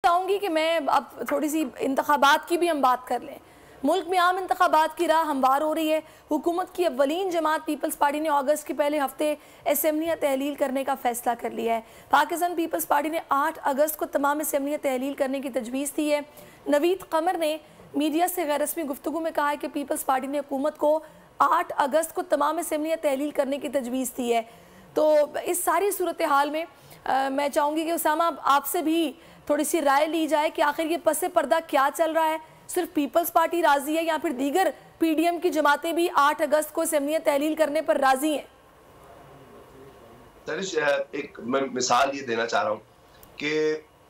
चाहूँगी कि मैं अब थोड़ी सी इंतखाबात की भी हम बात कर लें। मुल्क में आम इंतखाबात की राह हमवार हो रही है। हुकूमत की अव्वलीन जमात पीपल्स पार्टी ने अगस्त के पहले हफ्ते असम्बलियाँ तहलील करने का फैसला कर लिया है। पाकिस्तान पीपल्स पार्टी ने 8 अगस्त को तमाम असम्बलियाँ तहलील करने की तजवीज़ दी है। नवीद कमर ने मीडिया से गैर रस्मी गुफ्तगू में कहा है कि पीपल्स पार्टी ने हुकूमत को 8 अगस्त को तमाम असम्बलियाँ तहलील करने की तजवीज़ दी है। तो इस सारी सूरत हाल में मैं चाहूँगी कि उसामा आपसे भी थोड़ी सी राय ली जाए कि आखिर ये पसे पर्दा क्या चल रहा है। सिर्फ पीपल्स पार्टी राजी है या फिर दीगर पीडीएम की जमातें भी 8 अगस्त को असम्बलियाँ तहलील करने पर राजी हैं? एक मैं मिसाल ये देना चाह रहा हूँ कि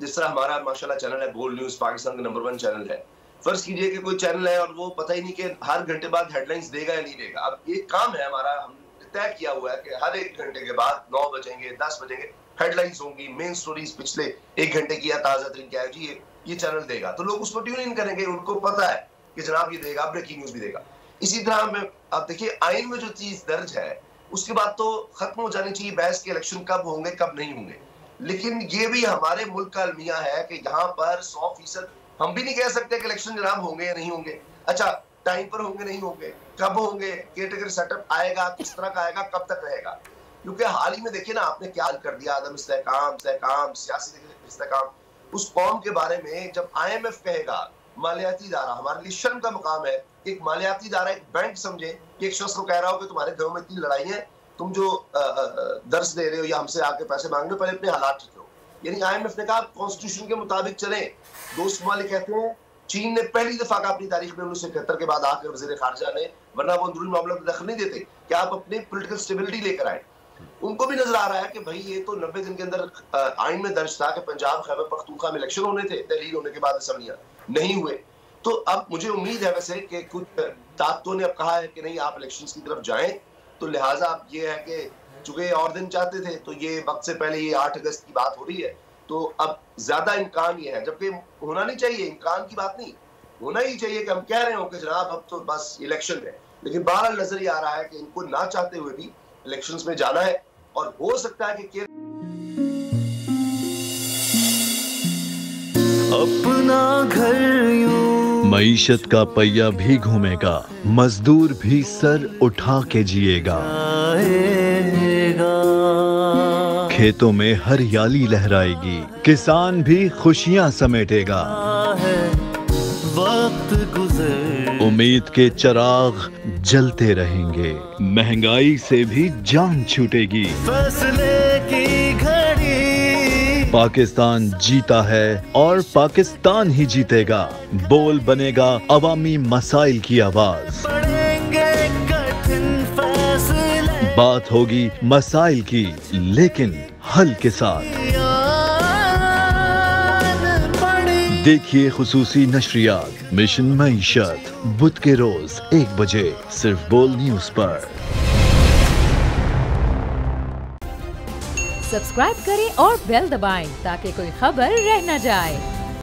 जिस तरह हमारा माशाल्लाह चैनल है बोल्ड न्यूज़, पाकिस्तान का नंबर 1 चैनल है। फर्ज कीजिए कि कोई चैनल है और वो पता ही नहीं कि हर घंटे बाद हेडलाइंस देगा या नहीं देगा। अब ये काम है हमारा, हमने तय किया हुआ है कि हर 1 घंटे के बाद 9 बजेंगे 10 बजेंगे हेडलाइंस होंगी, मेन स्टोरीज पिछले 1 घंटे की या ताजा तरीन क्या है जी ये चैनल देगा, तो लोग उसको ट्यून इन करेंगे। उनको पता है कि जनाब ये देगा, ब्रेकिंग न्यूज भी देगा। इसी तरह में आप देखिए आइन में जो चीज दर्ज है उसके बाद तो खत्म हो जानी चाहिए बहस के इलेक्शन कब होंगे कब नहीं होंगे। लेकिन ये भी हमारे मुल्क का अलमिया है कि यहाँ पर 100% हम भी नहीं कह सकते कि इलेक्शन जनाब होंगे या नहीं होंगे। अच्छा, टाइम पर होंगे नहीं होंगे, कब होंगे, केटेगरी सेटअप आएगा, किस तरह का आएगा, कब तक रहेगा। क्योंकि हाल ही में देखिए ना आपने क्या कर दिया, आदम इस्तेहकाम, सियासी इस्तेहकाम। उस कौम के बारे में जब IMF कहेगा मालियाती इदारा, हमारे लिए शर्म का मुकाम है कि एक मालियाती इदारा एक बैंक समझे कि एक शख्स को कह रहा हो कि तुम्हारे घरों में इतनी लड़ाई है, तुम जो दर्ज दे रहे हो या हमसे आके पैसे मांग रहे हो, पहले अपने हालात ठीक करो। यानी IMF ने कहा कॉन्स्टिट्यूशन के मुताबिक चले। दोस्त ममालिक कहते हैं चीन ने पहली दफा का अपनी तारीख में 1971 के बाद आकर वजीर खारजा ने, वरना वो अंदरूनी मामलों में दखल नहीं देते कि आप अपनी पोलिटिकल स्टेबिलिटी लेकर आए। उनको भी नजर आ रहा है कि भाई ये तो 90 दिन के अंदर आइन में दर्ज था कि पंजाब खैबर पख्तूनख्वा में इलेक्शन होने थे, तहलील होने के बाद असम्बलियां नहीं हुए। तो अब मुझे उम्मीद है वैसे कि कुछ ताकतों ने अब कहा है कि नहीं आप इलेक्शंस की तरफ जाएं, तो लिहाजा अब ये है कि चूंकि और दिन चाहते थे तो ये वक्त से पहले ये 8 अगस्त की बात हो रही है, तो अब ज्यादा इम्कान ये है, जबकि होना नहीं चाहिए, इम्कान की बात नहीं, होना ही चाहिए कि हम कह रहे हो कि जनाब अब तो बस इलेक्शन है। लेकिन बहरहाल नजर ये आ रहा है कि इनको ना चाहते हुए भी इलेक्शंस में जाना है और हो सकता है कि अपना घर यूं मईशत का पहिया भी घूमेगा, मजदूर भी सर उठा के जिएगा, खेतों में हरियाली लहराएगी, किसान भी खुशियां समेटेगा। वक्त गुजर उम्मीद के चिराग जलते रहेंगे, महंगाई से भी जान छूटेगी। फैसले की घड़ी पाकिस्तान जीता है और पाकिस्तान ही जीतेगा। बोल बनेगा अवामी मसाइल की आवाज, पड़ेंगे कठिन फैसले, बात होगी मसाइल की लेकिन हल के साथ। देखिए खुसूसी नशरियात मिशन मईशत बुध के रोज 1 बजे सिर्फ बोल न्यूज पर। सब्सक्राइब करें और बेल दबाएं ताकि कोई खबर रह न जाए।